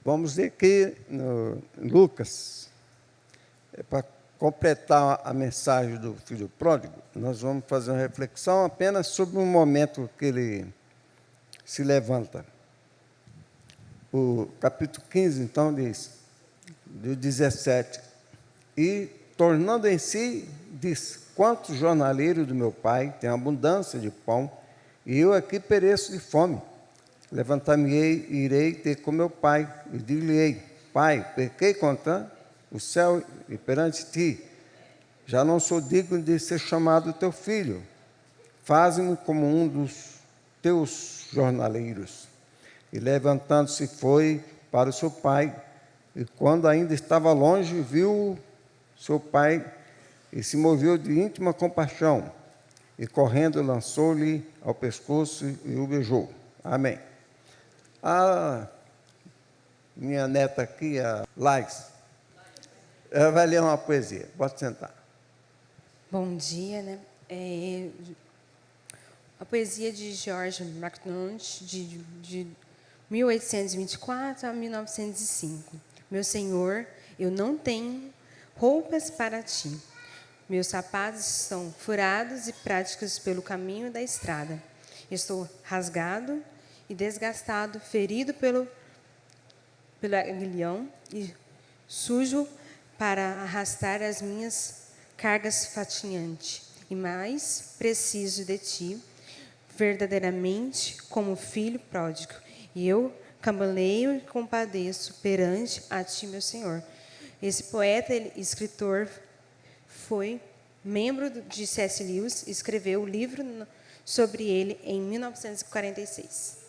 Vamos ver aqui no Lucas, para completar a mensagem do filho pródigo, nós vamos fazer uma reflexão apenas sobre um momento que ele se levanta. O capítulo 15, então, diz, do 17, e, tornando em si, diz, quantos jornaleiros do meu pai têm abundância de pão, e eu aqui pereço de fome. Levantar-me-ei e irei ter com meu pai, e dir-lhe-ei, pai, pequei contra o céu e perante ti, já não sou digno de ser chamado teu filho, faze-me como um dos teus jornaleiros. E levantando-se foi para o seu pai, e quando ainda estava longe, viu seu pai, e se moveu de íntima compaixão, e correndo lançou-lhe ao pescoço e o beijou. Amém. A minha neta aqui, a Lais, ela vai ler uma poesia. Pode sentar. Bom dia, né? A poesia de George MacDonald, de 1824 a 1905. Meu Senhor, eu não tenho roupas para ti. Meus sapatos são furados e práticos pelo caminho da estrada. Estou rasgado e desgastado, ferido pelo aguilhão e sujo para arrastar as minhas cargas fatigantes. E mais preciso de ti, verdadeiramente como filho pródigo. E eu cambaleio e compadeço perante a ti, meu Senhor. Esse poeta, escritor, foi membro de C.S. Lewis, escreveu o livro sobre ele em 1946.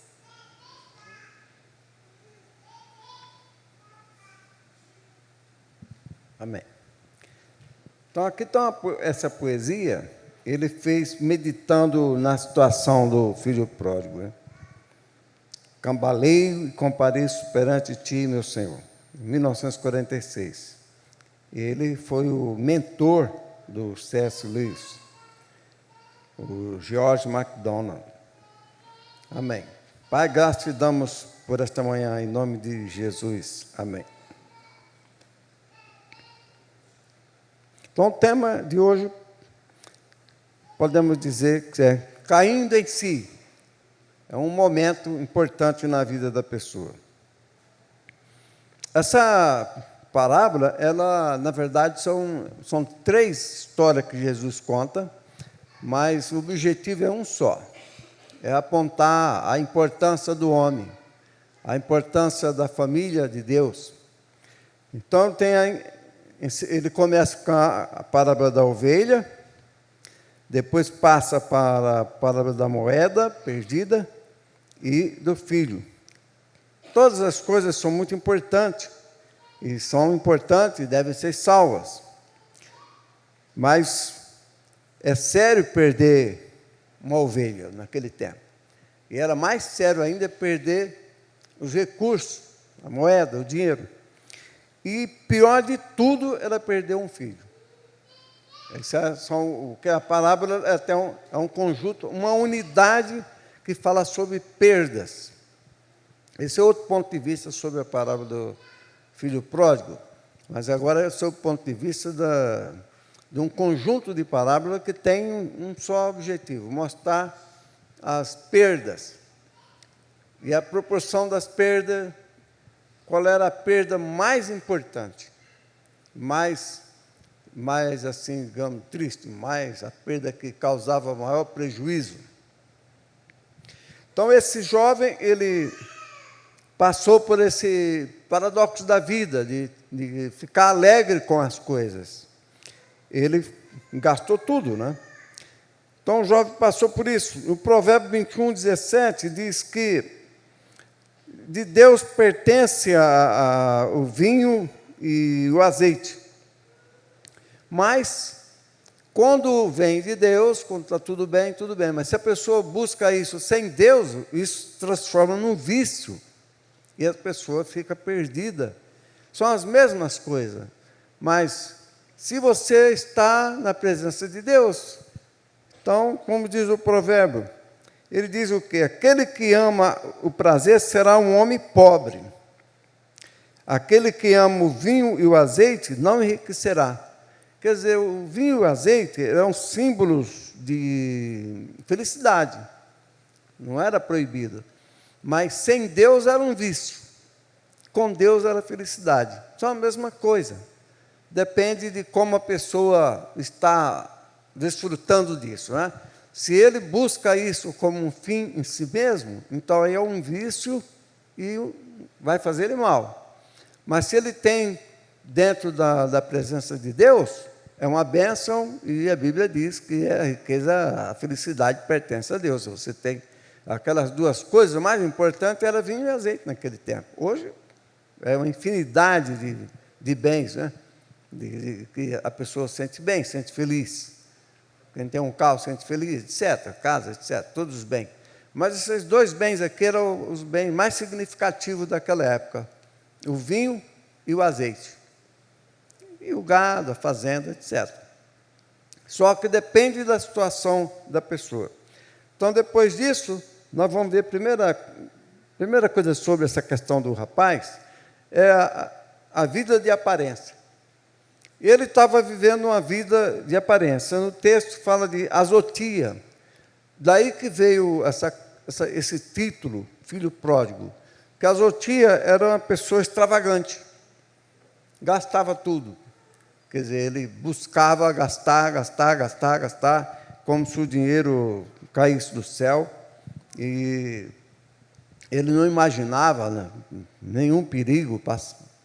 Amém. Então, aqui está essa poesia, ele fez meditando na situação do filho pródigo. Né? Cambaleio e compareço perante ti, meu Senhor, em 1946. Ele foi o mentor do C.S. Lewis, o George MacDonald. Amém. Pai, graças te damos por esta manhã, em nome de Jesus. Amém. Então, o tema de hoje, podemos dizer que é caindo em si. É um momento importante na vida da pessoa. Essa parábola, ela, na verdade, são 3 histórias que Jesus conta, mas o objetivo é um só. É apontar a importância do homem, a importância da família de Deus. Então, ele começa com a parábola da ovelha, depois passa para a parábola da moeda perdida e do filho. Todas as coisas são muito importantes, e devem ser salvas. Mas é sério perder uma ovelha naquele tempo. E era mais sério ainda perder os recursos, a moeda, o dinheiro. E pior de tudo era perder um filho. O que a parábola é um conjunto, uma unidade que fala sobre perdas. Esse é outro ponto de vista sobre a parábola do filho pródigo. Mas agora é sob o ponto de vista de um conjunto de parábolas que tem um só objetivo: mostrar as perdas. E a proporção das perdas. Qual era a perda mais importante? Mais assim, digamos, triste, mais a perda que causava maior prejuízo. Então, esse jovem, ele passou por esse paradoxo da vida, de ficar alegre com as coisas. Ele gastou tudo, né? Então, o jovem passou por isso. O Provérbio 21, 17 diz que de Deus pertence o vinho e o azeite. Mas, quando vem de Deus, quando está tudo bem. Mas se a pessoa busca isso sem Deus, isso se transforma num vício. E a pessoa fica perdida. São as mesmas coisas. Mas, se você está na presença de Deus, então, como diz o provérbio, ele diz o quê? Aquele que ama o prazer será um homem pobre. Aquele que ama o vinho e o azeite não enriquecerá. Quer dizer, o vinho e o azeite eram símbolos de felicidade. Não era proibido. Mas sem Deus era um vício. Com Deus era felicidade. São a mesma coisa. Depende de como a pessoa está desfrutando disso, né? Se ele busca isso como um fim em si mesmo, então aí é um vício e vai fazer ele mal. Mas se ele tem dentro da presença de Deus, é uma bênção, e a Bíblia diz que a riqueza, a felicidade pertence a Deus. Você tem aquelas duas coisas, o mais importante era vinho e azeite naquele tempo. Hoje é uma infinidade de bens, né? Que a pessoa sente bem, sente feliz. Quem tem um carro sente feliz, etc. Casa, etc. Todos os bens. Mas esses dois bens aqui eram os bens mais significativos daquela época: o vinho e o azeite. E o gado, a fazenda, etc. Só que depende da situação da pessoa. Então, depois disso, nós vamos ver primeira coisa sobre essa questão do rapaz, é a vida de aparência. Ele estava vivendo uma vida de aparência. No texto fala de azotia. Daí que veio esse título, filho pródigo. Que azotia era uma pessoa extravagante. Gastava tudo. Quer dizer, ele buscava gastar, como se o dinheiro caísse do céu. E ele não imaginava, né, nenhum perigo,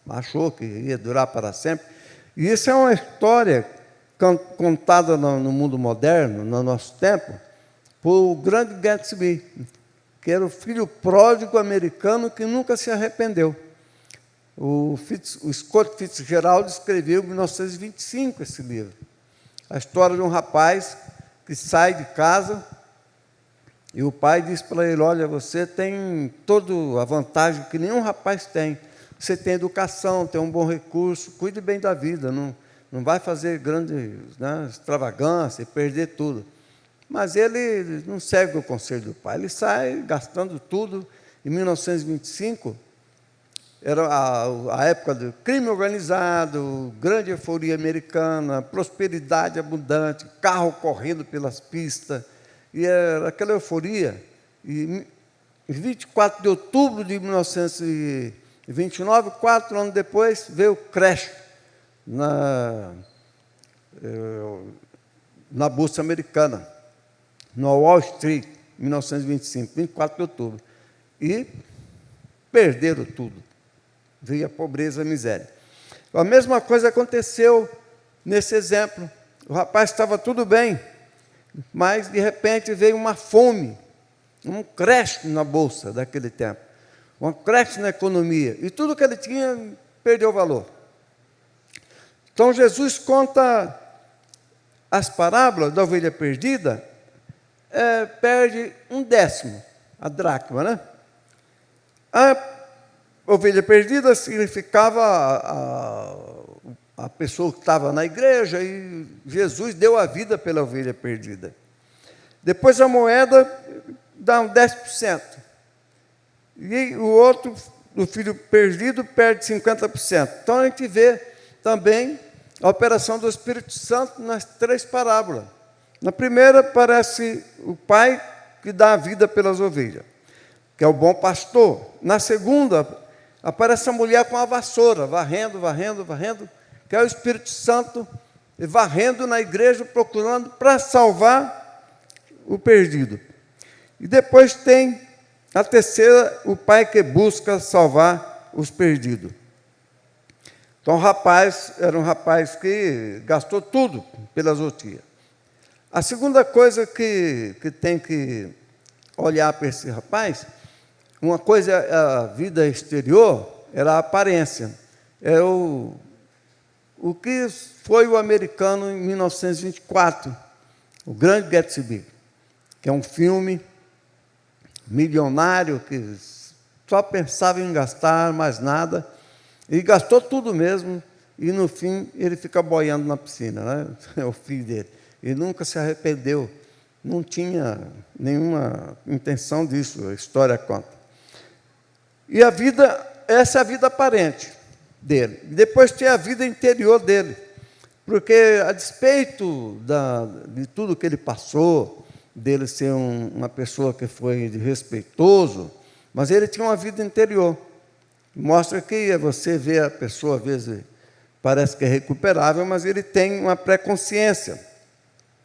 achou que ia durar para sempre. E isso é uma história contada no mundo moderno, no nosso tempo, por o grande Gatsby, que era o filho pródigo americano que nunca se arrependeu. O Scott Fitzgerald escreveu em 1925 esse livro. A história de um rapaz que sai de casa e o pai diz para ele: olha, você tem toda a vantagem que nenhum rapaz tem. Você tem educação, tem um bom recurso, cuide bem da vida, não vai fazer grande, né, extravagância e perder tudo. Mas ele não segue o conselho do pai, ele sai gastando tudo. Em 1925, era a época do crime organizado, grande euforia americana, prosperidade abundante, carro correndo pelas pistas, e era aquela euforia. E em 24 de outubro de 1929, 4 anos depois, veio o crash na Bolsa Americana, no Wall Street, 1925, 24 de outubro. E perderam tudo. Veio a pobreza e a miséria. A mesma coisa aconteceu nesse exemplo. O rapaz estava tudo bem, mas de repente veio uma fome, um crash na bolsa daquele tempo, um crash na economia, e tudo que ele tinha perdeu valor. Então Jesus conta as parábolas da ovelha perdida, perde 1/10, a dracma, né? A ovelha perdida significava a pessoa que estava na igreja, e Jesus deu a vida pela ovelha perdida. Depois a moeda dá 10%. E o outro, o filho perdido, perde 50%. Então a gente vê também a operação do Espírito Santo nas 3 parábolas. Na primeira aparece o pai que dá a vida pelas ovelhas, que é o bom pastor. Na segunda, aparece a mulher com a vassoura, varrendo, que é o Espírito Santo, varrendo na igreja, procurando para salvar o perdido. E depois tem a terceira, o pai que busca salvar os perdidos. Então, o rapaz era um rapaz que gastou tudo pela azotia. A segunda coisa que tem que olhar para esse rapaz, uma coisa é a vida exterior, era a aparência. É o que foi o americano em 1924, o grande Gatsby, que é um filme milionário que só pensava em gastar, mais nada, e gastou tudo mesmo, e no fim ele fica boiando na piscina, né? É o filho dele. E nunca se arrependeu, não tinha nenhuma intenção disso, a história conta. E a vida, essa é a vida aparente. dele. E depois tinha a vida interior dele. Porque, a despeito de tudo que ele passou, dele ser uma pessoa que foi respeitoso, mas ele tinha uma vida interior. Mostra que você vê a pessoa, às vezes, parece que é recuperável, mas ele tem uma pré-consciência.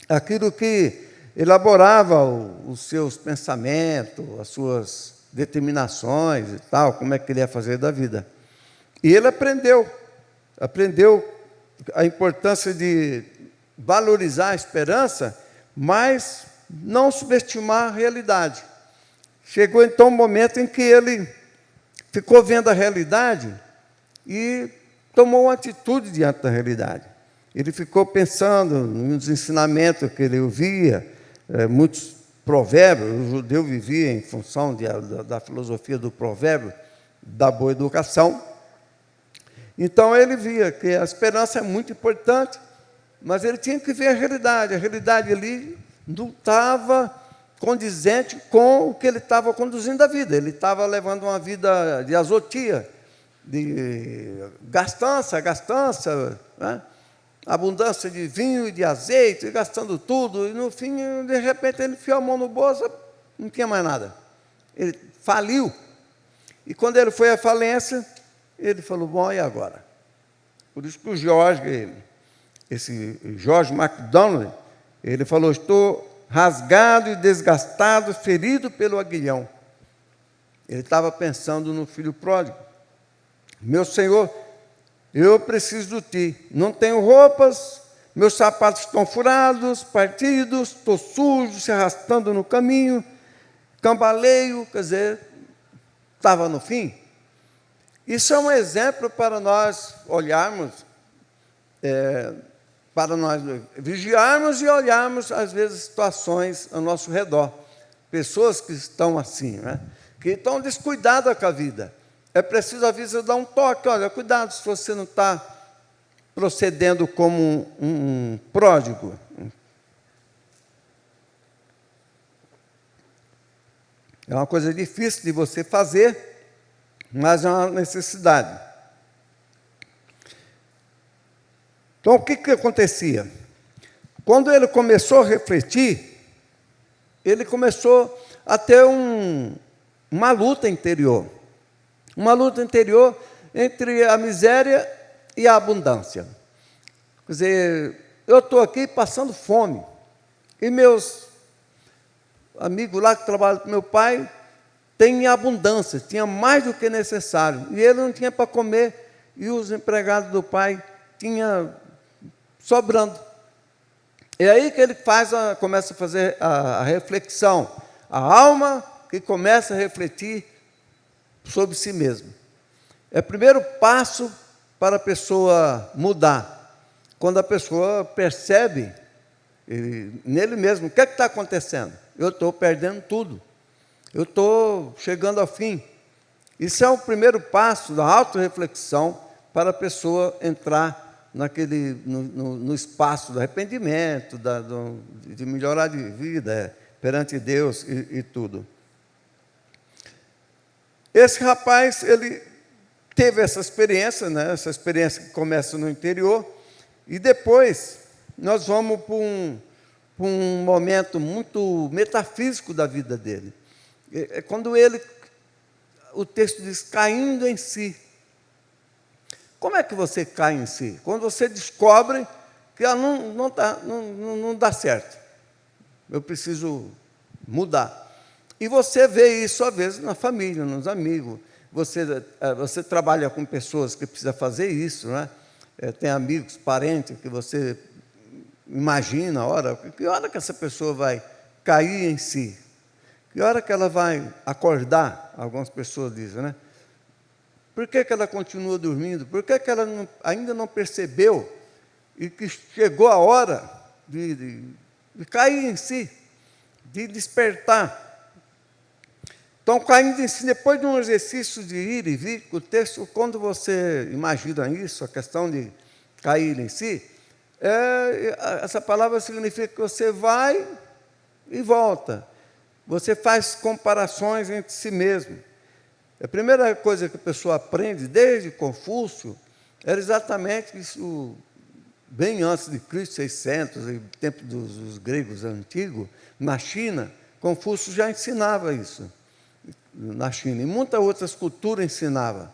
Aquilo que elaborava os seus pensamentos, as suas determinações e tal, como é que ele ia fazer da vida. E ele aprendeu a importância de valorizar a esperança, mas não subestimar a realidade. Chegou então um momento em que ele ficou vendo a realidade e tomou uma atitude diante da realidade. Ele ficou pensando nos ensinamentos que ele ouvia, muitos provérbios. O judeu vivia em função da filosofia do provérbio, da boa educação. Então ele via que a esperança é muito importante, mas ele tinha que ver a realidade. A realidade ali não estava condizente com o que ele estava conduzindo a vida. Ele estava levando uma vida de azotia, de gastança, né? Abundância de vinho e de azeite, gastando tudo, e no fim, de repente, ele enfiou a mão no bolso, não tinha mais nada. Ele faliu. E quando ele foi à falência, ele falou, bom, e agora? Por isso que esse George MacDonald, ele falou, estou rasgado e desgastado, ferido pelo aguilhão. Ele estava pensando no filho pródigo. Meu Senhor, eu preciso de ti. Não tenho roupas, meus sapatos estão furados, partidos, estou sujo, se arrastando no caminho, cambaleio, quer dizer, estava no fim. Isso é um exemplo para nós olharmos, para nós vigiarmos e olharmos, às vezes, situações ao nosso redor. Pessoas que estão assim, né? Que estão descuidadas com a vida. É preciso, às vezes, dar um toque. Olha, cuidado se você não está procedendo como um pródigo. É uma coisa difícil de você fazer, mas é uma necessidade. Então, o que acontecia? Quando ele começou a refletir, ele começou a ter uma luta interior. Uma luta interior entre a miséria e a abundância. Quer dizer, eu estou aqui passando fome, e meus amigos lá que trabalham com meu pai têm abundância, tinha mais do que necessário, e ele não tinha para comer, e os empregados do pai tinham sobrando. É aí que ele começa a fazer a reflexão, a alma que começa a refletir sobre si mesmo. É o primeiro passo para a pessoa mudar, quando a pessoa percebe nele mesmo, o que está acontecendo? Eu estou perdendo tudo, eu estou chegando ao fim. Isso é o primeiro passo da autorreflexão para a pessoa entrar no espaço do arrependimento, de melhorar de vida perante Deus e tudo. Esse rapaz, ele teve essa experiência, né? Essa experiência que começa no interior, e depois nós vamos para um momento muito metafísico da vida dele. É quando o texto diz, caindo em si. Como é que você cai em si? Quando você descobre que não dá certo. Eu preciso mudar. E você vê isso, às vezes, na família, nos amigos. Você trabalha com pessoas que precisam fazer isso, né? Tem amigos, parentes, que você imagina, que hora que essa pessoa vai cair em si? Que hora que ela vai acordar? Algumas pessoas dizem, né? Por que ela continua dormindo? Por que ela ainda não percebeu e que chegou a hora de cair em si, de despertar? Então, caindo em si, depois de um exercício de ir e vir, o texto, quando você imagina isso, a questão de cair em si, essa palavra significa que você vai e volta. Você faz comparações entre si mesmo. A primeira coisa que a pessoa aprende, desde Confúcio, Era exatamente isso, bem antes de Cristo, 600, no tempo dos gregos antigos, na China, Confúcio já ensinava isso, na China, e muitas outras culturas ensinavam,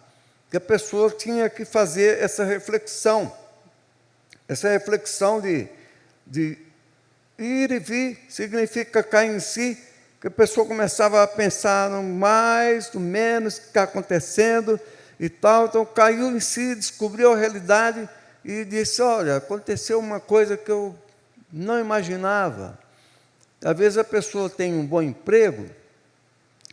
que a pessoa tinha que fazer essa reflexão de ir e vir, significa cair em si, que a pessoa começava a pensar no mais, no menos, o que está acontecendo e tal, então caiu em si, descobriu a realidade e disse, olha, aconteceu uma coisa que eu não imaginava. Às vezes a pessoa tem um bom emprego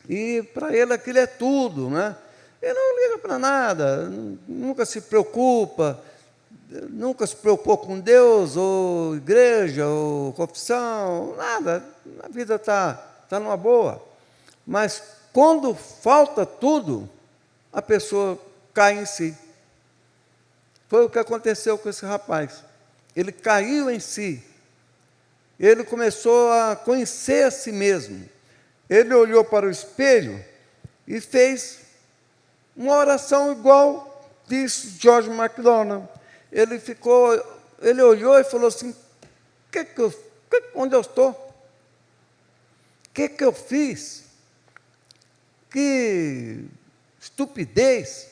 e para ele aquilo é tudo, né? Ele não liga para nada, nunca se preocupa com Deus, ou igreja, ou confissão, nada, a vida está numa boa. Mas quando falta tudo, a pessoa cai em si. Foi o que aconteceu com esse rapaz. Ele caiu em si. Ele começou a conhecer a si mesmo. Ele olhou para o espelho e fez uma oração igual disse George MacDonald. Ele olhou e falou assim, onde eu estou? O que eu fiz? Que estupidez!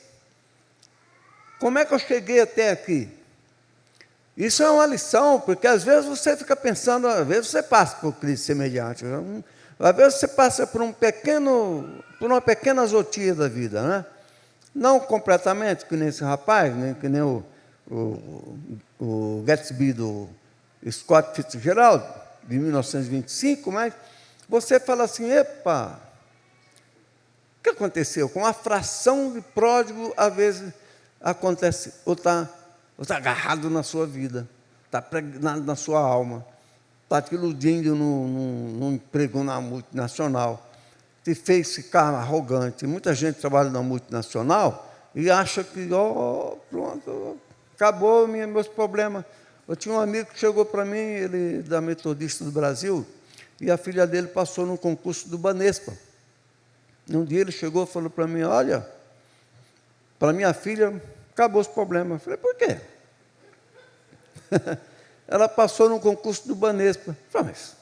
Como é que eu cheguei até aqui? Isso é uma lição, porque às vezes você fica pensando, às vezes você passa por crise semelhante, às vezes você passa por uma pequena azotia da vida, né? Não completamente, que nem esse rapaz, nem que nem o Gatsby do Scott Fitzgerald, de 1925, mas você fala assim, epa, o que aconteceu? Com a fração de pródigo, às vezes acontece, ou está agarrado na sua vida, está pregnado na sua alma, está te iludindo num emprego na multinacional, te fez ficar arrogante. Muita gente trabalha na multinacional e acha que, pronto, acabou meus problemas. Eu tinha um amigo que chegou para mim, ele da Metodista do Brasil, e a filha dele passou num concurso do Banespa. Um dia ele chegou e falou para mim, olha, para minha filha acabou os problemas. Eu falei, por quê? Ela passou num concurso do Banespa. Eu falei, mas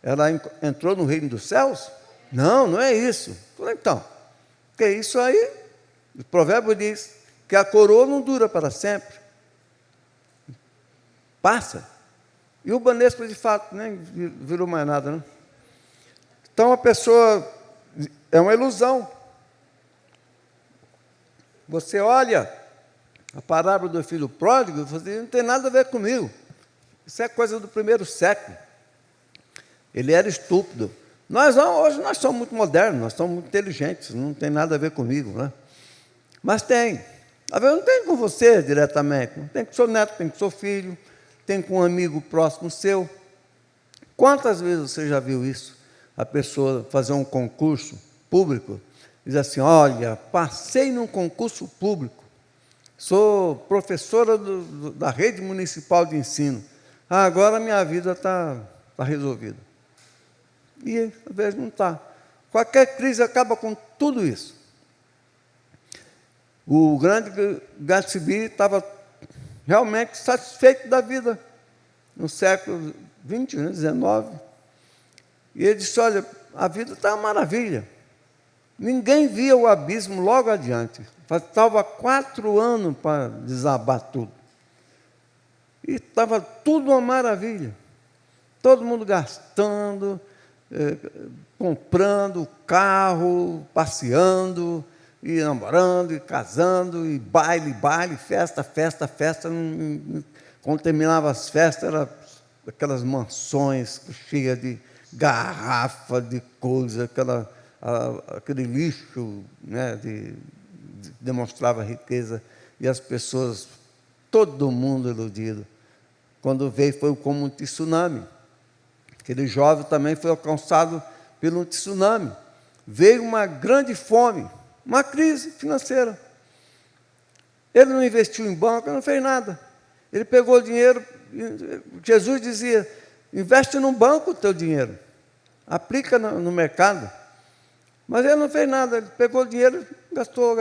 ela entrou no reino dos céus? Não, não é isso. Eu falei, então, porque isso aí, o provérbio diz que a coroa não dura para sempre. Passa. E o Banespa, de fato, nem virou mais nada, né? Então, a pessoa, é uma ilusão. Você olha a parábola do filho pródigo e você não tem nada a ver comigo. Isso é coisa do primeiro século. Ele era estúpido. Hoje nós somos muito modernos, nós somos muito inteligentes, não tem nada a ver comigo, né? Mas tem. Às vezes não tem com você diretamente, não tem com seu neto, tem com seu filho, tem com um amigo próximo seu. Quantas vezes você já viu isso? A pessoa fazer um concurso público, diz assim, olha, passei num concurso público, sou professora da rede municipal de ensino, agora minha vida está resolvida. E às vezes não está. Qualquer crise acaba com tudo isso. O grande Gatsby estava realmente satisfeito da vida no século XX, né, XIX. E ele disse, olha, a vida está uma maravilha. Ninguém via o abismo logo adiante. Faltava 4 anos para desabar tudo. E estava tudo uma maravilha. Todo mundo gastando, comprando carro, passeando, e namorando, e casando, e baile, festa. Quando terminava as festas, eram aquelas mansões cheias de garrafa, de coisa, aquele lixo, né, demonstrava riqueza, e as pessoas, todo mundo iludido. Quando veio, foi como um tsunami. Aquele jovem também foi alcançado por um tsunami. Veio uma grande fome, uma crise financeira. Ele não investiu em banco, não fez nada. Ele pegou o dinheiro, Jesus dizia, investe no banco o teu dinheiro, aplica no mercado. Mas ele não fez nada, ele pegou o dinheiro gastou.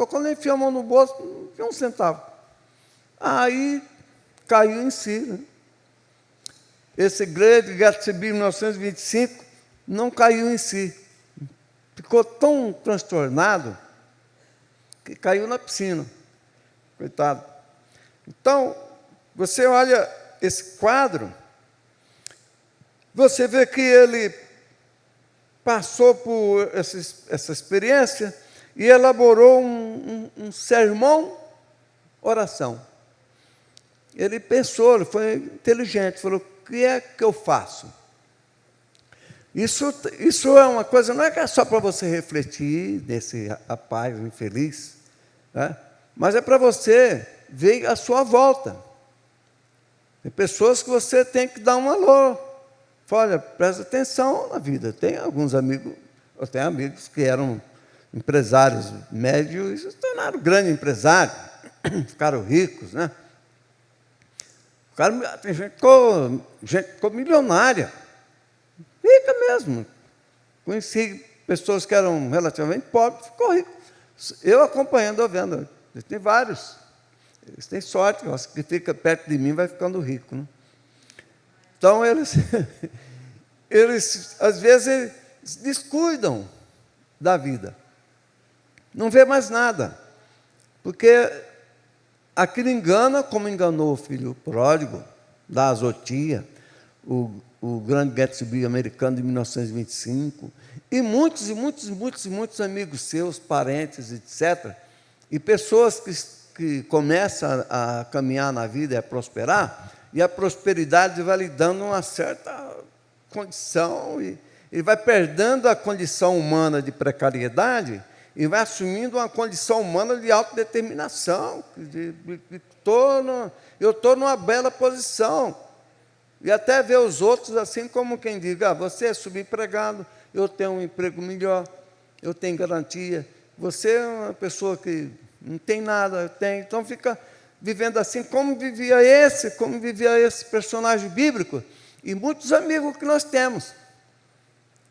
Quando ele enfiou a mão no bolso, não tinha um centavo. Aí caiu em si. Né? Esse grande Gatsby, em 1925, não caiu em si. Ficou tão transtornado que caiu na piscina. Coitado. Então, você olha esse quadro, você vê que ele passou por essa experiência e elaborou um sermão, oração. Ele pensou, ele foi inteligente, falou, o que é que eu faço? Isso é uma coisa, não é só para você refletir nesse rapaz infeliz, né? Mas é para você ver a sua volta. Tem pessoas que você tem que dar um alô. Olha, presta atenção na vida. Tem alguns amigos, eu tenho amigos que eram empresários médios e se tornaram grandes empresários, ficaram ricos, né? Tem gente que ficou milionária, rica mesmo. Conheci pessoas que eram relativamente pobres, ficou rico. Eu acompanhando, vendo, tem vários. Eles têm sorte, os que fica perto de mim vai ficando rico, né? Então, eles às vezes, descuidam da vida. Não vê mais nada. Porque aquilo engana, como enganou o filho pródigo, da Azotia, o grande Gatsby americano de 1925, e muitos amigos seus, parentes, etc., e pessoas que começam a caminhar na vida e a prosperar, e a prosperidade vai lhe dando uma certa condição, e vai perdendo a condição humana de precariedade, e vai assumindo uma condição humana de autodeterminação. Eu estou numa bela posição. E até ver os outros assim como quem diga, você é subempregado, eu tenho um emprego melhor, eu tenho garantia, você é uma pessoa que não tem nada, eu tenho. Então fica vivendo assim, como vivia esse personagem bíblico, e muitos amigos que nós temos.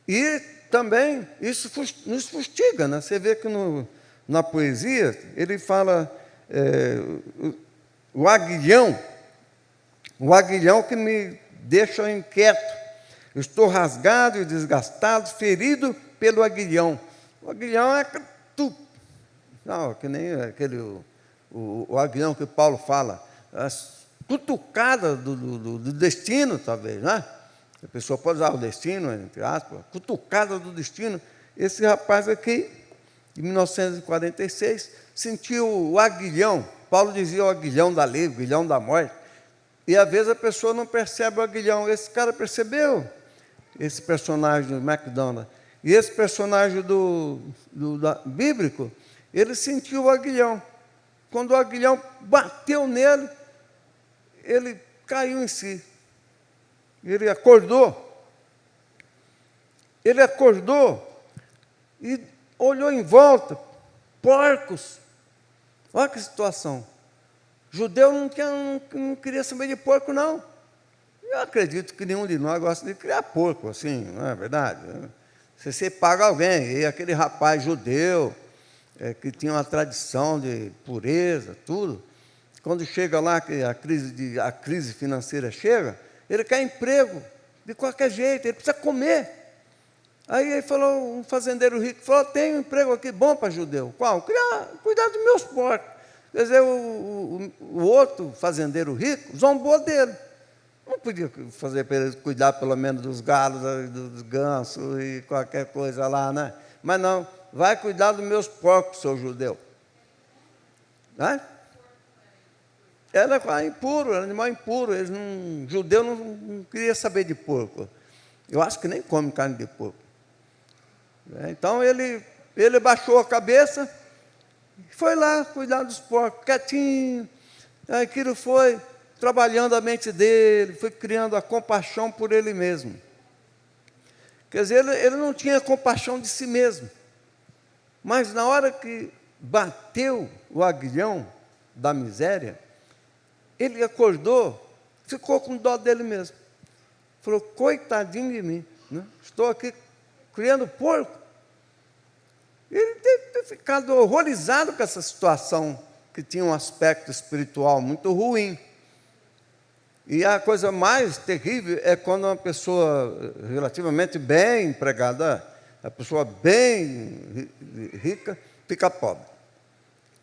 E também isso nos fustiga, né? Você vê que na poesia ele fala o aguilhão que me deixa inquieto. Eu estou rasgado e desgastado, ferido pelo aguilhão. O aguilhão é não, que nem o aguilhão que Paulo fala, as cutucadas do destino, talvez, né? A pessoa pode usar o destino, entre aspas, cutucada do destino. Esse rapaz aqui, de 1946, sentiu o aguilhão. Paulo dizia o aguilhão da lei, o aguilhão da morte. E às vezes a pessoa não percebe o aguilhão. Esse cara percebeu, esse personagem do McDonald. E esse personagem bíblico, ele sentiu o aguilhão. Quando o aguilhão bateu nele, ele caiu em si. Ele acordou e olhou em volta, porcos. Olha que situação. Judeu não queria saber de porco, não. Eu acredito que nenhum de nós gosta de criar porco, assim, não é verdade? Se você paga alguém, e aquele rapaz judeu, que tinha uma tradição de pureza, tudo, quando chega lá, que a crise financeira chega, ele quer emprego, de qualquer jeito, ele precisa comer. Aí ele falou, um fazendeiro rico, falou, tem um emprego aqui bom para judeu. Qual? Cuidar dos meus porcos. Quer dizer, o outro fazendeiro rico zombou dele. Não podia fazer para ele cuidar pelo menos dos galos, dos gansos e qualquer coisa lá, né? Mas não, vai cuidar dos meus porcos, seu judeu. Né? Era impuro, era animal impuro. Judeu não queria saber de porco. Eu acho que nem come carne de porco. Então ele baixou a cabeça e foi lá cuidar dos porcos, quietinho. Aquilo foi trabalhando a mente dele, foi criando a compaixão por ele mesmo. Quer dizer, ele não tinha compaixão de si mesmo. Mas na hora que bateu o aguilhão da miséria, ele acordou, ficou com dó dele mesmo. Falou, coitadinho de mim, né? Estou aqui criando porco. Ele deve ter ficado horrorizado com essa situação, que tinha um aspecto espiritual muito ruim. E a coisa mais terrível é quando uma pessoa relativamente bem empregada, a pessoa bem rica, fica pobre.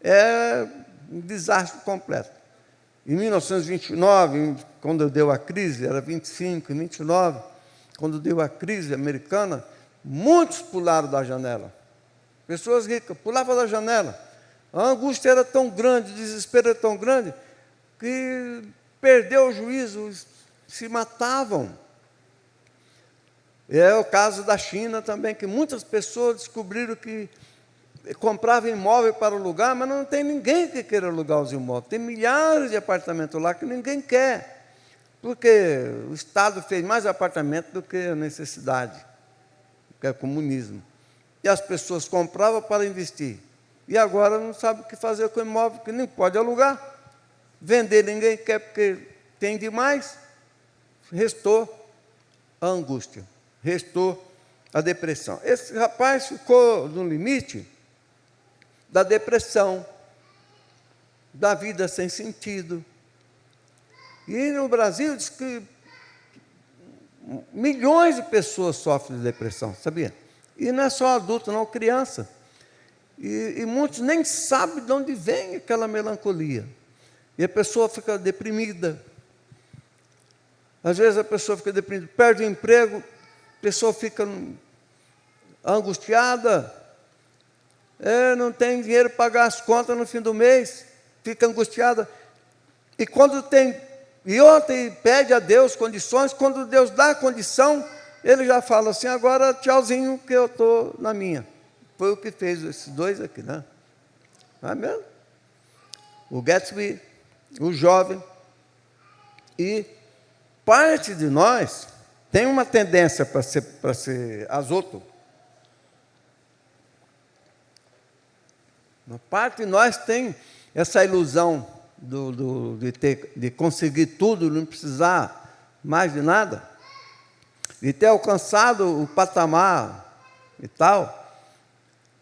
É um desastre completo. Em 1929, quando deu a crise, era 25, em 29, quando deu a crise americana, muitos pularam da janela. Pessoas ricas pulavam da janela. A angústia era tão grande, o desespero era tão grande, que perdeu o juízo, se matavam. É o caso da China também, que muitas pessoas descobriram que compravam imóvel para alugar, mas não tem ninguém que queira alugar os imóveis. Tem milhares de apartamentos lá que ninguém quer, porque o Estado fez mais apartamento do que a necessidade, que é comunismo. E as pessoas compravam para investir. E agora não sabe o que fazer com o imóvel, que nem pode alugar. Vender ninguém quer porque tem demais. Restou a angústia, restou a depressão. Esse rapaz ficou no limite da depressão, da vida sem sentido. E no Brasil diz que milhões de pessoas sofrem de depressão, sabia? E não é só adulto, não, criança. E muitos nem sabem de onde vem aquela melancolia. E a pessoa fica deprimida. Às vezes a pessoa fica deprimida, perde o emprego, a pessoa fica angustiada, não tem dinheiro para pagar as contas no fim do mês, fica angustiada. E quando tem, e ontem pede a Deus condições, quando Deus dá a condição, ele já fala assim, agora tchauzinho que eu estou na minha. Foi o que fez esses dois aqui, né? Não é mesmo? O Gatsby, o jovem, e parte de nós tem uma tendência para ser azoto. Uma parte de nós tem essa ilusão de conseguir tudo, não precisar mais de nada, de ter alcançado o patamar e tal.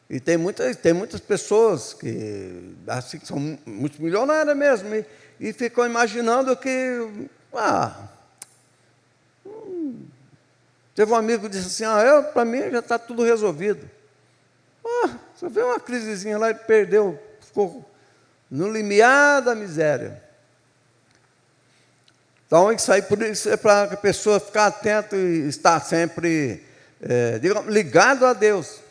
E tem muitas pessoas que assim, são muito milionárias mesmo, e ficam imaginando que... teve um amigo que disse assim, para mim já está tudo resolvido. Só veio uma crisezinha lá e perdeu, ficou no limiar da miséria. Então, isso aí por isso é para a pessoa ficar atenta e estar sempre ligado a Deus.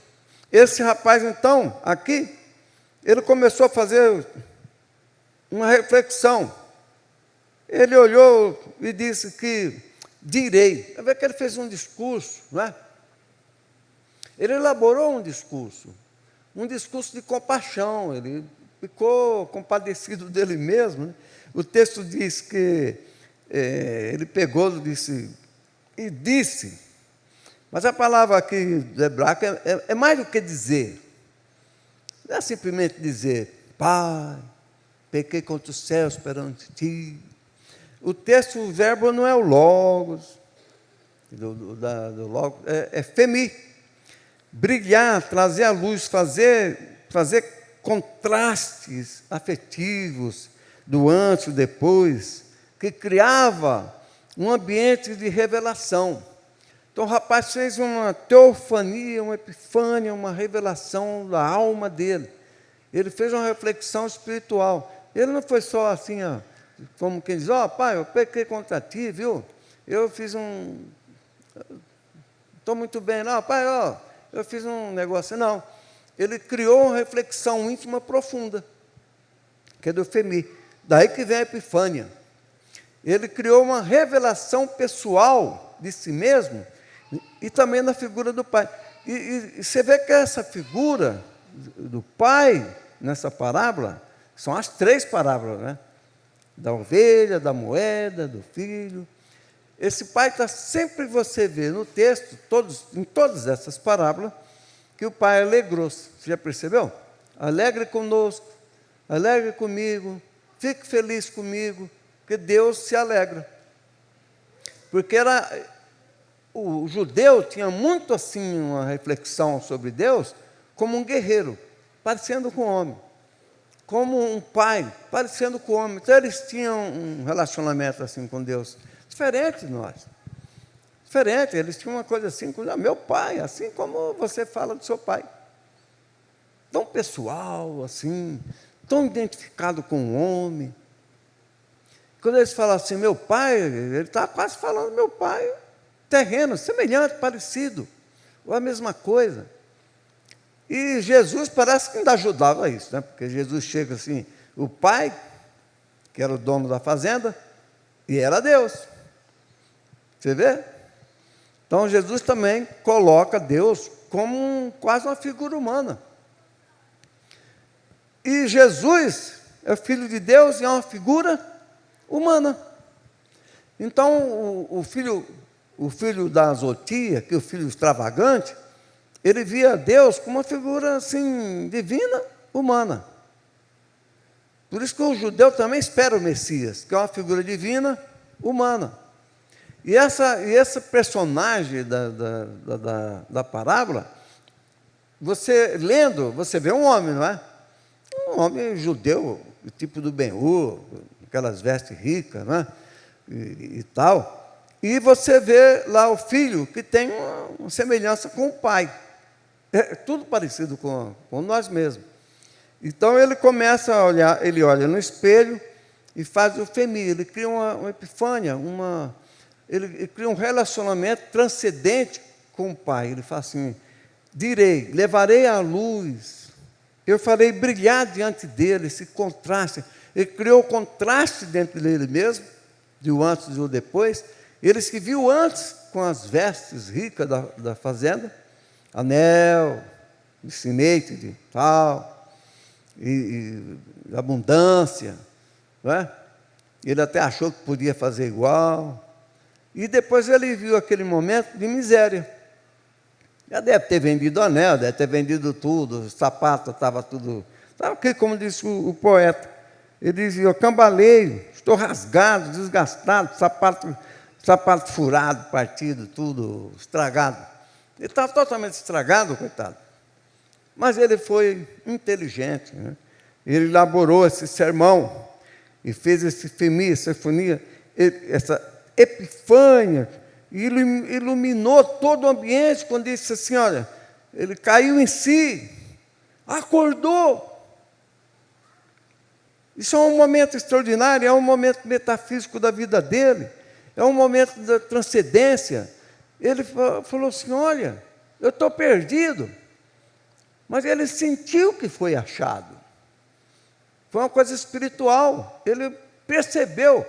Esse rapaz, então, aqui, ele começou a fazer uma reflexão. Ele olhou e disse que direi. Vai ver que ele fez um discurso, não é? Ele elaborou um discurso de compaixão. Ele ficou compadecido dele mesmo, né? O texto diz que ele pegou e disse, mas a palavra aqui do hebraico é mais do que dizer. Não é simplesmente dizer, Pai, pequei contra os céus perante ti. O texto, o verbo não é o logos, do logos, é femi. Brilhar, trazer à luz, fazer contrastes afetivos do antes e depois, que criava um ambiente de revelação. Então o rapaz fez uma teofania, uma epifânia, uma revelação da alma dele. Ele fez uma reflexão espiritual. Ele não foi só assim, como quem diz, pai, eu pequei contra ti, viu? Eu fiz estou muito bem, não, pai, eu fiz um negócio. Não, ele criou uma reflexão íntima profunda, que é do Femi. Daí que vem a epifânia. Ele criou uma revelação pessoal de si mesmo, e também na figura do pai. E você vê que essa figura do pai, nessa parábola, são as 3 parábolas, né? Da ovelha, da moeda, do filho. Esse pai está sempre, você vê no texto, em todas essas parábolas, que o pai alegrou-se. Você já percebeu? Alegre conosco, alegre comigo, fique feliz comigo, porque Deus se alegra. Porque o judeu tinha muito assim uma reflexão sobre Deus, como um guerreiro, parecendo com o homem, como um pai, parecendo com o homem. Então, eles tinham um relacionamento assim com Deus, diferente de nós. Diferente, eles tinham uma coisa assim, meu pai, assim como você fala do seu pai. Tão pessoal, assim, tão identificado com o homem. Quando eles falam assim, meu pai, ele está quase falando meu pai, terreno, semelhante, parecido, ou a mesma coisa. E Jesus parece que ainda ajudava isso, né? Porque Jesus chega assim, o pai, que era o dono da fazenda, e era Deus. Você vê? Então Jesus também coloca Deus como quase uma figura humana. E Jesus é filho de Deus e é uma figura humana. Então o filho da azotia, que é o filho extravagante, ele via Deus como uma figura assim, divina, humana. Por isso que o judeu também espera o Messias, que é uma figura divina, humana. E esse personagem da parábola, você lendo, você vê um homem, não é? Um homem judeu, tipo do Ben-Hur, aquelas vestes ricas, não é? E tal. E você vê lá o filho, que tem uma semelhança com o pai. É tudo parecido com nós mesmos. Então ele começa a olhar, ele olha no espelho e faz o femi, ele cria uma epifânia, ele cria um relacionamento transcendente com o pai. Ele fala assim, levarei à luz, eu farei brilhar diante dele esse contraste. Ele criou o contraste dentro dele mesmo, de o antes e o depois. Ele se viu antes com as vestes ricas da fazenda, anel, de sinete, de tal, e abundância, não é? Ele até achou que podia fazer igual. E depois ele viu aquele momento de miséria. Já deve ter vendido anel, deve ter vendido tudo, o sapato estava tudo. Sabe o que, como disse o poeta? Ele dizia, eu cambaleio, estou rasgado, desgastado, sapato furado, partido, tudo estragado. Ele estava totalmente estragado, coitado. Mas ele foi inteligente, né? Ele elaborou esse sermão e fez esse femi, essa sinfonia, essa epifânia, e iluminou todo o ambiente, quando disse assim, olha, ele caiu em si, acordou. Isso é um momento extraordinário, é um momento metafísico da vida dele, é um momento da transcendência. Ele falou assim, olha, eu estou perdido, mas ele sentiu que foi achado. Foi uma coisa espiritual, ele percebeu,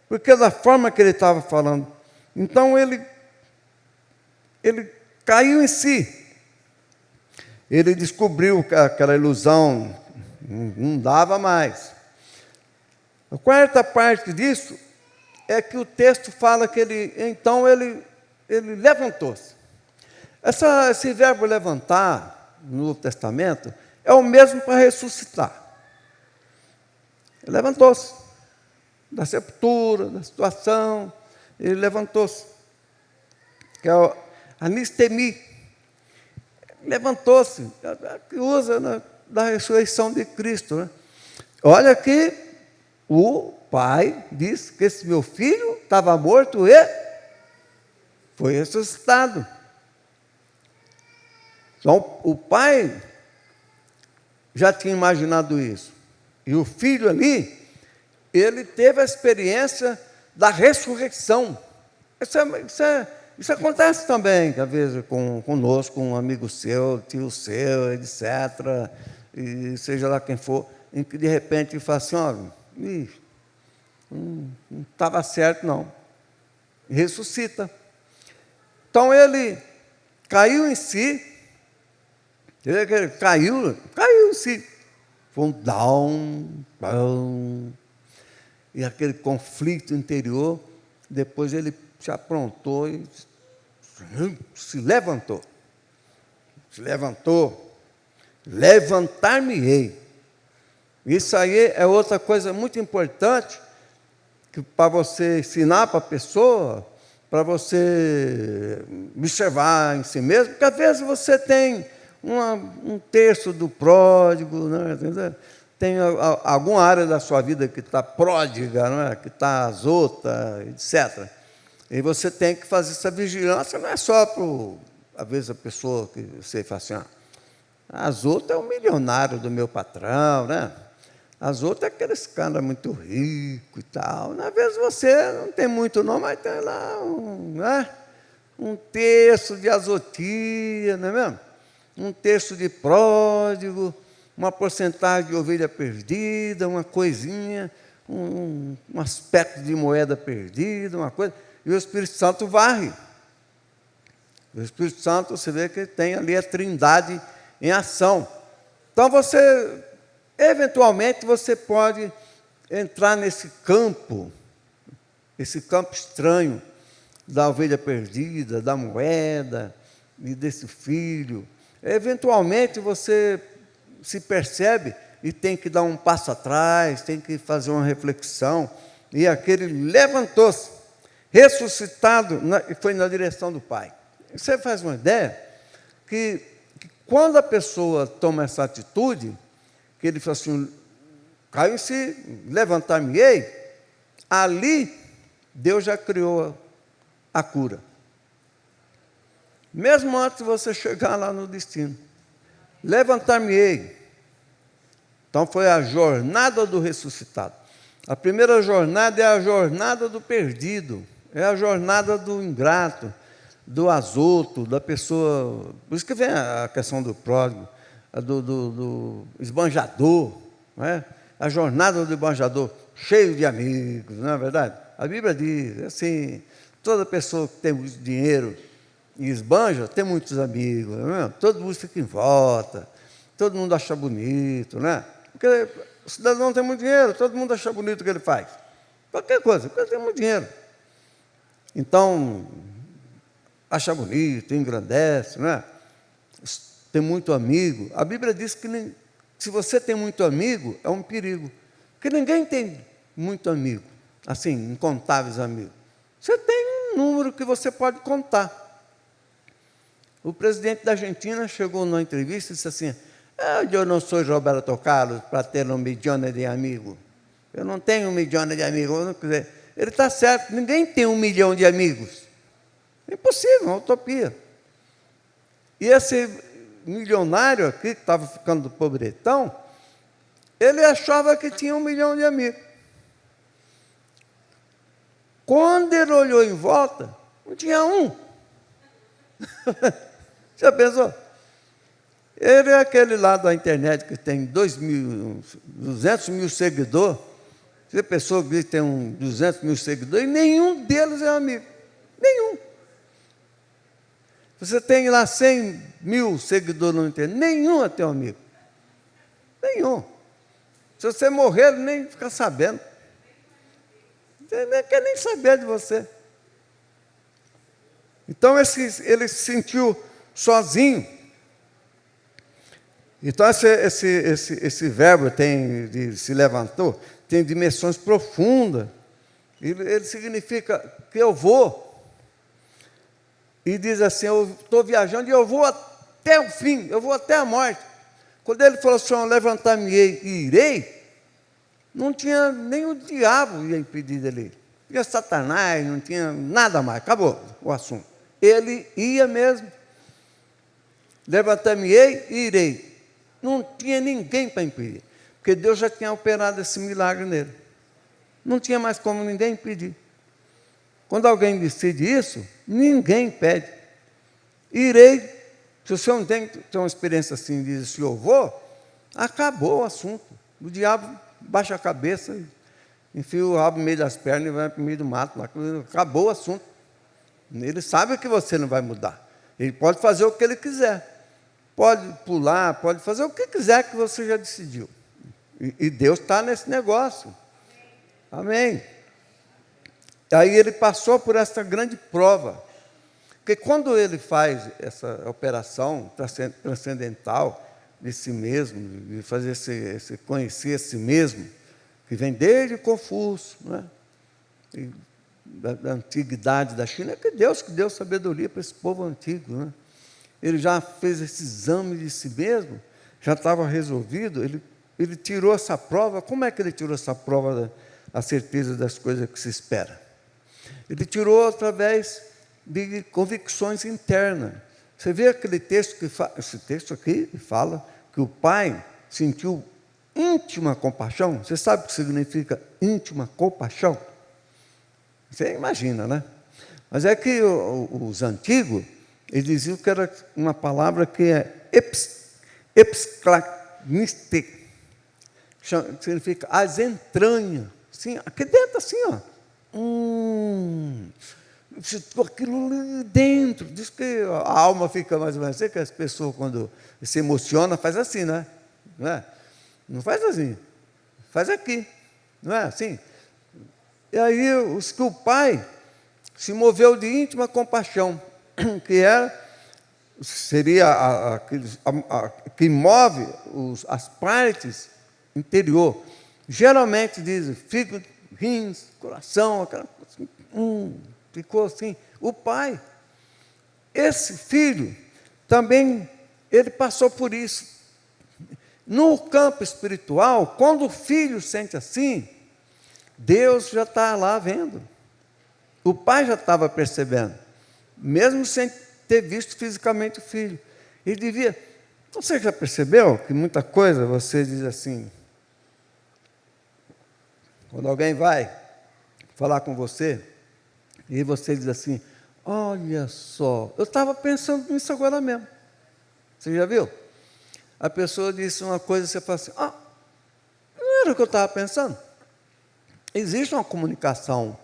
porque da forma que ele estava falando. Então ele caiu em si. Ele descobriu que aquela ilusão não dava mais. A quarta parte disso é que o texto fala que ele levantou-se. Esse verbo levantar, no Novo Testamento, é o mesmo para ressuscitar. Ele levantou-se da sepultura, da situação, ele levantou-se, que é o anistemi, levantou-se, que usa da ressurreição de Cristo, né? Olha que o pai disse que esse meu filho estava morto e foi ressuscitado. Então, o pai já tinha imaginado isso. E o filho ali, ele teve a experiência da ressurreição. Isso acontece também, às vezes, conosco, um amigo seu, tio seu, etc., e seja lá quem for, em que de repente fala assim, olha, não estava certo não. E ressuscita. Então ele caiu em si, ele caiu em si. Foi um down, e aquele conflito interior, depois ele se aprontou e se levantou. Levantar-me-ei. Isso aí é outra coisa muito importante, que para você ensinar para a pessoa, para você observar em si mesmo, porque às vezes você tem um terço do pródigo, né? Tem alguma área da sua vida que está pródiga, não é? Que está azota, etc. E você tem que fazer essa vigilância, não é só para, às vezes, a pessoa que você fala assim, azota é o milionário do meu patrão, né? Azota é aqueles caras muito ricos e tal. Às vezes você não tem muito não, mas tem lá um terço de azotia, não é mesmo? Um terço de pródigo, uma porcentagem de ovelha perdida, uma coisinha, um aspecto de moeda perdida, uma coisa. E o Espírito Santo varre. O Espírito Santo, você vê que tem ali a trindade em ação. Então, eventualmente, você pode entrar nesse campo estranho da ovelha perdida, da moeda e desse filho. Eventualmente, você se percebe e tem que dar um passo atrás, tem que fazer uma reflexão. E aquele levantou-se, ressuscitado, e foi na direção do Pai. Você faz uma ideia que quando a pessoa toma essa atitude, que ele fala assim, caio em si, levantar-me-ei, ali Deus já criou a cura. Mesmo antes de você chegar lá no destino. Levantar-me-ei. Então foi a jornada do ressuscitado. A primeira jornada é a jornada do perdido, é a jornada do ingrato, do azoto, da pessoa. Por isso que vem a questão do pródigo, do esbanjador, não é? A jornada do esbanjador, cheio de amigos, não é verdade? A Bíblia diz assim, toda pessoa que tem muito dinheiro e esbanja, tem muitos amigos, não é? Todo mundo fica em volta, todo mundo acha bonito, né? Porque o cidadão tem muito dinheiro, todo mundo acha bonito o que ele faz. Qualquer coisa, porque ele tem muito dinheiro. Então, acha bonito, engrandece, não é? Tem muito amigo. A Bíblia diz que se você tem muito amigo, é um perigo. Porque ninguém tem muito amigo, assim, incontáveis amigos. Você tem um número que você pode contar. O presidente da Argentina chegou numa entrevista e disse assim, eu não sou Roberto Carlos para ter 1 milhão de amigos. Eu não tenho 1 milhão de amigos. Ele está certo, ninguém tem 1 milhão de amigos. É impossível, é uma utopia. E esse milionário aqui, que estava ficando pobretão, ele achava que tinha 1 milhão de amigos. Quando ele olhou em volta, não tinha um. Já pensou? Ele é aquele lá da internet que tem 200 mil seguidores. Você pessoa que diz que tem 200 mil seguidores, e nenhum deles é amigo. Nenhum. Você tem lá 100 mil seguidores no internet, nenhum é teu amigo. Nenhum. Se você morrer, ele nem fica sabendo. Ele nem quer nem saber de você. Então, ele se sentiu sozinho. Então, esse verbo de se levantou, tem dimensões profundas. Ele significa que eu vou. E diz assim, eu estou viajando e eu vou até o fim, eu vou até a morte. Quando ele falou assim, levantar-me-ei e irei, não tinha nem o diabo ia impedir dele ir. Não tinha Satanás, não tinha nada mais, acabou o assunto. Ele ia mesmo. Levantar-me-ei e irei. Não tinha ninguém para impedir, porque Deus já tinha operado esse milagre nele. Não tinha mais como ninguém impedir. Quando alguém decide isso, ninguém impede. Irei. Se você não tem uma experiência assim, diz assim, eu vou, acabou o assunto. O diabo baixa a cabeça, enfia o rabo no meio das pernas e vai para o meio do mato. Acabou o assunto. Ele sabe que você não vai mudar. Ele pode fazer o que ele quiser. Pode pular, pode fazer o que quiser que você já decidiu. E Deus está nesse negócio. Amém. Aí ele passou por essa grande prova. Porque quando ele faz essa operação transcendental de si mesmo, de fazer esse conhecer a si mesmo, que vem desde Confúcio, né? Da antiguidade da China, é que Deus que deu sabedoria para esse povo antigo, né? ele já fez esse exame de si mesmo, já estava resolvido, ele tirou essa prova. Como é que ele tirou essa prova da certeza das coisas que se espera? Ele tirou através de convicções internas. Você vê aquele texto esse texto aqui fala que o pai sentiu íntima compaixão. Você sabe o que significa íntima compaixão? Você imagina, né? Mas é que os antigos, eles diziam que era uma palavra que é epsclaniste, que significa as entranhas. Assim, aqui dentro, assim, ó. Aquilo ali dentro. Diz que a alma fica mais ou menos assim, que as pessoas, quando se emocionam, faz assim, né? Não é? Não faz assim. Faz aqui. Não é assim? E aí, que o pai se moveu de íntima compaixão, que seria que move as partes interior. Geralmente diz fígado, rins, coração, aquela coisa assim, ficou assim. O pai, esse filho, também, ele passou por isso. No campo espiritual, quando o filho sente assim, Deus já está lá vendo. O pai já estava percebendo, mesmo sem ter visto fisicamente o filho. Ele devia... Você já percebeu que muita coisa você diz assim, quando alguém vai falar com você, e você diz assim, olha só, eu estava pensando nisso agora mesmo. Você já viu? A pessoa disse uma coisa e você fala assim, não era o que eu estava pensando. Existe uma comunicação,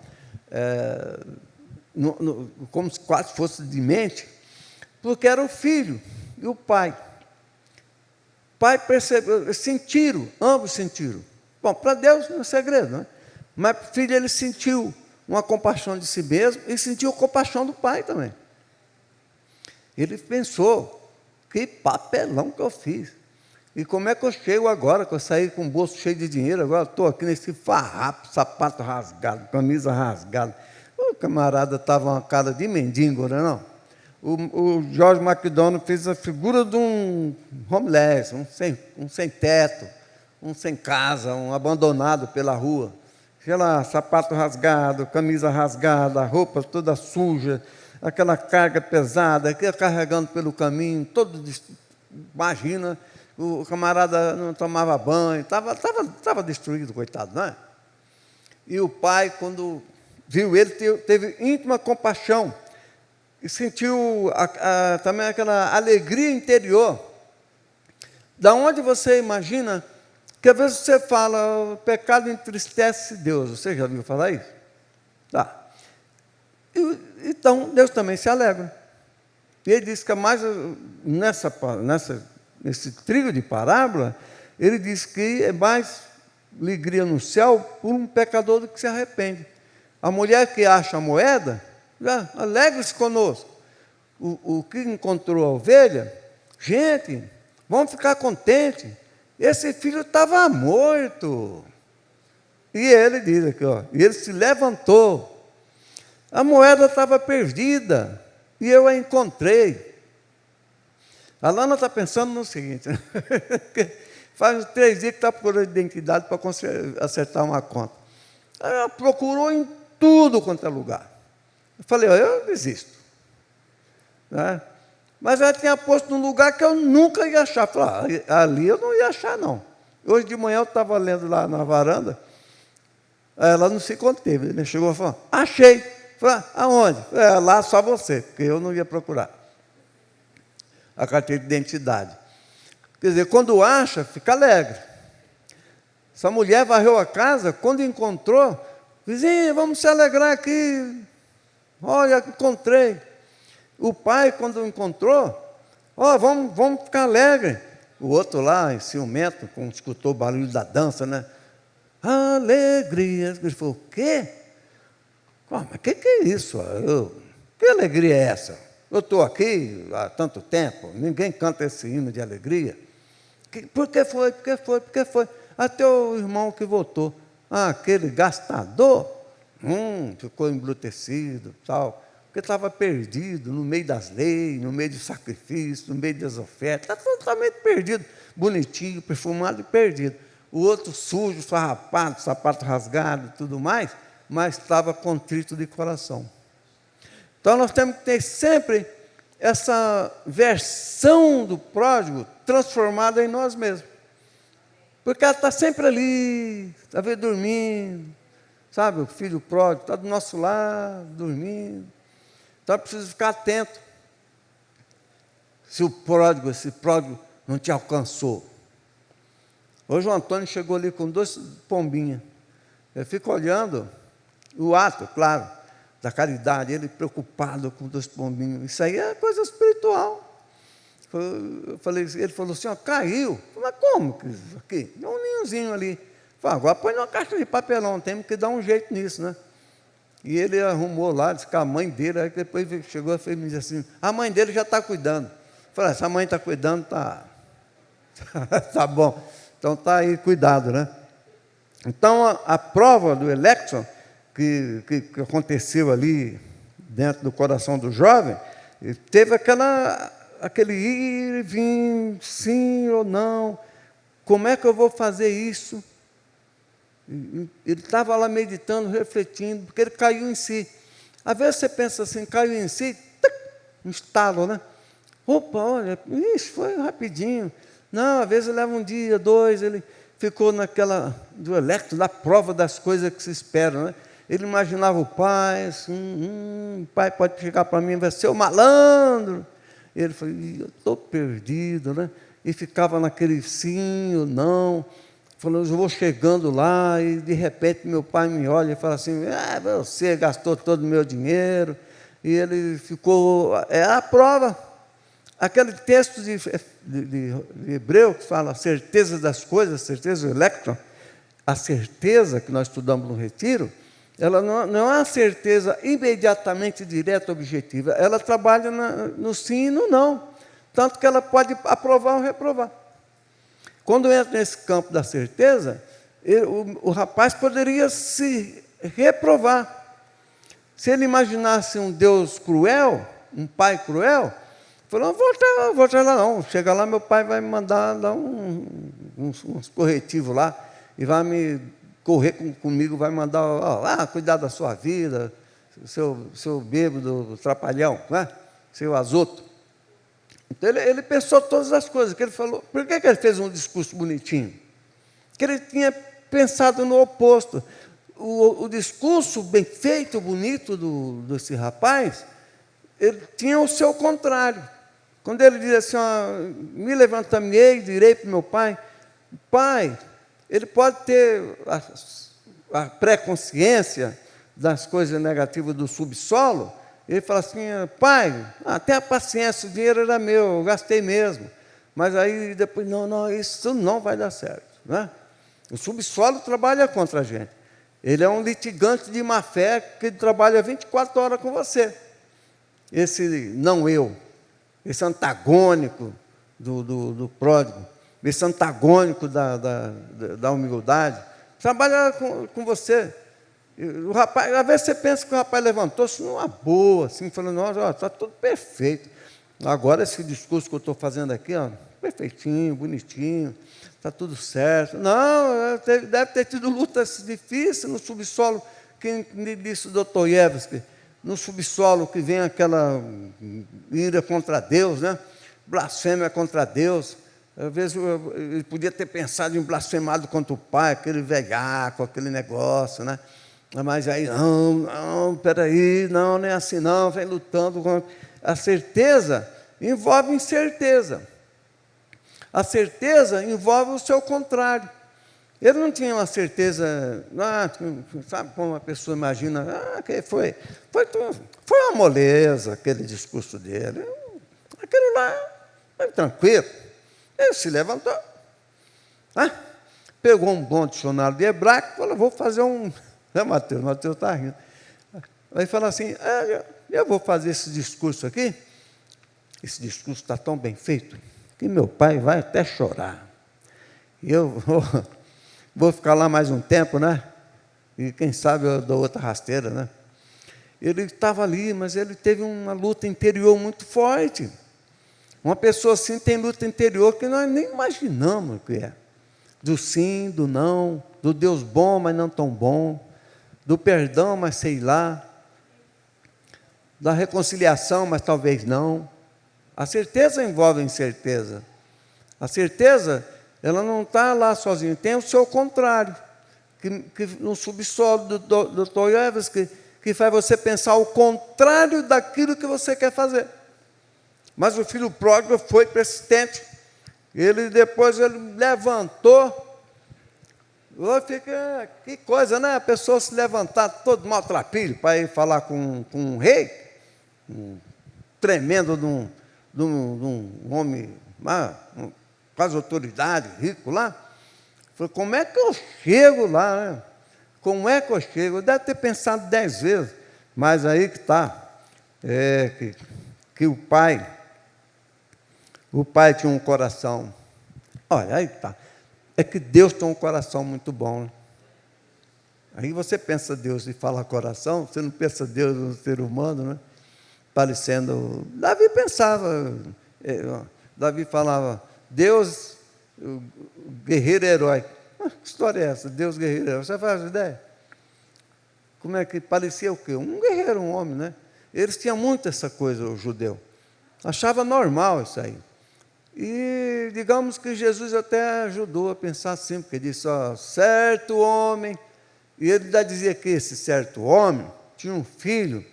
como se quase fosse de mente, porque era o filho e o pai. O pai percebeu, ambos sentiram. Bom, para Deus não é segredo, né? Mas para o filho ele sentiu uma compaixão de si mesmo e sentiu a compaixão do pai também. Ele pensou, que papelão que eu fiz. E como é que eu chego agora, que eu saí com o bolso cheio de dinheiro, agora estou aqui nesse farrapo, sapato rasgado, camisa rasgada. O camarada estava uma cara de mendigo, não é não? O George MacDonald fez a figura de um homeless, um sem teto, um sem casa, um abandonado pela rua. Sei lá, sapato rasgado, camisa rasgada, roupa toda suja, aquela carga pesada, aquele carregando pelo caminho, imagina, o camarada não tomava banho, estava destruído, coitado, não é? E o pai, quando viu ele, teve íntima compaixão e sentiu também aquela alegria interior. Da onde você imagina que às vezes você fala, o pecado entristece Deus. Você já ouviu falar isso? Tá. Então, Deus também se alegra. E ele diz que mais nesse trio de parábola, ele diz que é mais alegria no céu por um pecador do que se arrepende. A mulher que acha a moeda, alegre-se conosco. O que encontrou a ovelha, gente, vamos ficar contentes. Esse filho estava morto. E ele diz aqui, e ele se levantou. A moeda estava perdida e eu a encontrei. A Lana está pensando no seguinte, faz 3 dias que está procurando identidade para acertar uma conta. Ela procurou em tudo quanto é lugar. Eu falei, eu desisto. Né? Mas ela tinha posto num lugar que eu nunca ia achar. Falei, ali eu não ia achar, não. Hoje de manhã eu estava lendo lá na varanda, ela não se conteve. Ele chegou e falou, achei. Falei, aonde? Lá só você, porque eu não ia procurar a carteira de identidade. Quer dizer, quando acha, fica alegre. Essa mulher varreu a casa, quando encontrou, vizinha, vamos se alegrar aqui. Olha, encontrei. O pai, quando encontrou, vamos ficar alegre. O outro lá, ciumento, quando escutou o barulho da dança, né? Alegria. Ele falou, o quê? Mas o que é isso? Que alegria é essa? Eu estou aqui há tanto tempo, ninguém canta esse hino de alegria. Por que foi? Até o irmão que voltou. Aquele gastador, ficou embrutecido, tal. porque estava perdido no meio das leis, no meio do sacrifício, no meio das ofertas, está totalmente perdido, bonitinho, perfumado e perdido. O outro sujo, farrapado, sapato rasgado e tudo mais, mas estava contrito de coração. Então nós temos que ter sempre essa versão do pródigo transformada em nós mesmos. Porque ela está sempre ali, está dormindo, sabe? O filho pródigo está do nosso lado, dormindo. Então é preciso ficar atento. Se esse pródigo não te alcançou. Hoje o Antônio chegou ali com 2 pombinhas. Eu fico olhando o ato, claro, da caridade, ele preocupado com 2 pombinhos. Isso aí é coisa espiritual. Ele falou assim, ó, caiu. Mas como? Aqui? É um ninhozinho ali. Falei, agora põe numa caixa de papelão, temos que dar um jeito nisso, né? E ele arrumou lá, disse que a mãe dele, aí depois chegou e me disse assim, a mãe dele já está cuidando. Falei, se a mãe está cuidando, tá bom. Então está aí, cuidado, né? Então a prova do electron que aconteceu ali dentro do coração do jovem, teve aquele ir e vir, sim ou não, como é que eu vou fazer isso? Ele estava lá meditando, refletindo, porque ele caiu em si. Às vezes você pensa assim, caiu em si, um estalo, né? Opa, olha, isso foi rapidinho. Não, às vezes leva 1 dia, 2, ele ficou naquela, do electro, da prova das coisas que se esperam, né? Ele imaginava o pai, assim, o pai pode chegar para mim, vai ser o malandro. E ele falou, eu estou perdido, né? E ficava naquele sim ou não, falando, eu vou chegando lá, e de repente meu pai me olha e fala assim, você gastou todo o meu dinheiro, e ele ficou, é a prova. Aquele texto de Hebreu que fala a certeza das coisas, a certeza do electron, a certeza que nós estudamos no retiro, ela não é uma certeza imediatamente direta, objetiva, ela trabalha no sim e no não, tanto que ela pode aprovar ou reprovar. Quando entra nesse campo da certeza, o rapaz poderia se reprovar. Se ele imaginasse um Deus cruel, um pai cruel, falou, não vou lá não, chega lá, meu pai vai me mandar dar uns corretivos lá, e vai me correr comigo, vai mandar, cuidar da sua vida, seu bêbado, trapalhão, né? Seu azoto. Então ele pensou todas as coisas que ele falou. Por que ele fez um discurso bonitinho? Porque ele tinha pensado no oposto. O discurso bem feito, bonito desse rapaz, ele tinha o seu contrário. Quando ele diz assim, me levantar-me-ei e direi para o meu pai, pai, ele pode ter a pré-consciência das coisas negativas do subsolo. Ele fala assim, pai, até a paciência, o dinheiro era meu, eu gastei mesmo. Mas aí depois, não, isso não vai dar certo. Né? O subsolo trabalha contra a gente. Ele é um litigante de má fé que trabalha 24 horas com você. Esse não eu, esse antagônico do pródigo, esse antagônico da humildade, trabalha com você. O rapaz, às vezes você pensa que o rapaz levantou-se numa boa, assim, falando, nossa, está tudo perfeito. Agora esse discurso que eu estou fazendo aqui, perfeitinho, bonitinho, está tudo certo. Não, deve ter tido lutas difíceis no subsolo, que disse o Dostoiévski, no subsolo que vem aquela ira contra Deus, né? Blasfêmia contra Deus. Às vezes ele podia ter pensado em blasfemado contra o pai, aquele velhaco, aquele negócio, né? Mas aí, peraí, não é assim não, vem lutando com... A certeza envolve incerteza. A certeza envolve o seu contrário. Ele não tinha uma certeza, sabe como a pessoa imagina, que foi uma moleza aquele discurso dele. Aquilo lá, tranquilo. Ele se levantou, pegou um bom dicionário de hebraico e falou, vou fazer um... Né, Mateus? Mateus está rindo. Aí fala assim, eu vou fazer esse discurso aqui, esse discurso está tão bem feito, que meu pai vai até chorar. E eu vou ficar lá mais um tempo, né? E quem sabe eu dou outra rasteira, né? ele estava ali, mas ele teve uma luta interior muito forte. Uma pessoa assim tem luta interior que nós nem imaginamos o que é. Do sim, do não, do Deus bom, mas não tão bom, do perdão, mas sei lá, da reconciliação, mas talvez não. A certeza envolve incerteza. A certeza, ela não está lá sozinha, tem o seu contrário, que no subsolo do Dostoiévski, que faz você pensar o contrário daquilo que você quer fazer. Mas o filho pródigo foi persistente. Depois ele levantou. Que coisa, né? A pessoa se levantar todo maltrapilho para ir falar com um rei, um tremendo de um homem, quase autoridade, rico lá. Falei, como é que eu chego lá, né? Como é que eu chego? Eu deve ter pensado 10 vezes, mas aí que está, que o pai tinha um coração, olha, aí está, é que Deus tem um coração muito bom, né? Aí você pensa Deus e fala coração, você não pensa Deus no ser humano, né? Parecendo, Davi pensava, Davi falava, Deus, o guerreiro herói. Que história é essa? Deus guerreiro herói. Você faz ideia? Como é que parecia o quê? Um guerreiro, um homem, né? Eles tinham muito essa coisa, o judeu. Achava normal isso aí. E digamos que Jesus até ajudou a pensar assim, porque disse, certo homem, e ele já dizia que esse certo homem tinha um filho,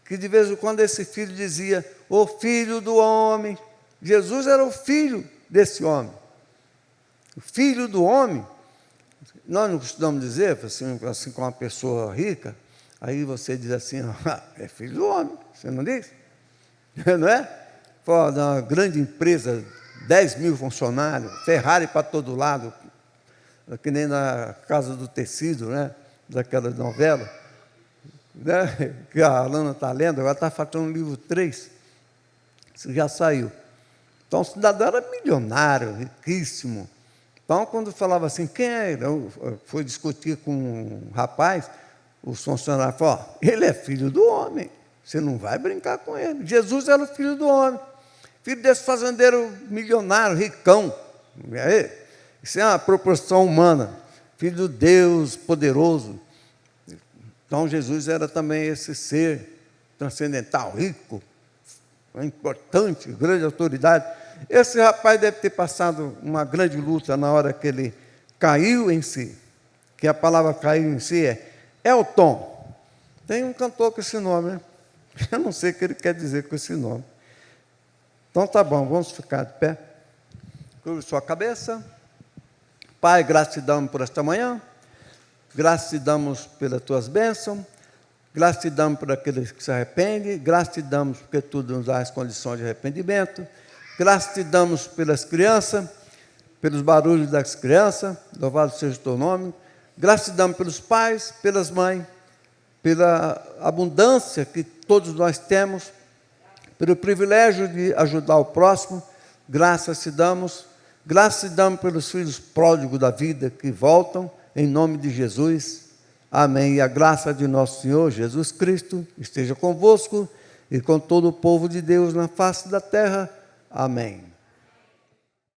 que de vez em quando esse filho dizia, o filho do homem. Jesus era o filho desse homem. O filho do homem, nós não costumamos dizer, assim com uma pessoa rica, aí você diz assim, é filho do homem, você não diz? Não é? Pô, de uma grande empresa, 10 mil funcionários, Ferrari para todo lado, que nem na Casa do Tecido, né? Daquela novela, né? Que a Alana está lendo, agora está faltando o livro 3, isso já saiu. Então o cidadão era milionário, riquíssimo. Então, quando falava assim, quem é ele? Eu fui discutir com um rapaz, o funcionário falou, ele é filho do homem, você não vai brincar com ele. Jesus era o filho do homem, filho desse fazendeiro milionário, ricão. Isso é uma proporção humana, filho de Deus poderoso. Então, Jesus era também esse ser transcendental, rico, importante, grande autoridade. Esse rapaz deve ter passado uma grande luta na hora que ele caiu em si, que a palavra caiu em si é Elton. Tem um cantor com esse nome, né? Eu não sei o que ele quer dizer com esse nome. Então tá bom, vamos ficar de pé. Curva sua cabeça. Pai, graças te damos por esta manhã, graças te damos pelas tuas bênçãos, graças te damos por aqueles que se arrependem, graças te damos porque tu nos dá as condições de arrependimento, graças te damos pelas crianças, pelos barulhos das crianças, louvado seja o teu nome, graças te damos pelos pais, pelas mães, pela abundância que todos nós temos, pelo privilégio de ajudar o próximo, graças te damos pelos filhos pródigos da vida que voltam, em nome de Jesus, amém. E a graça de nosso Senhor Jesus Cristo esteja convosco e com todo o povo de Deus na face da terra, amém.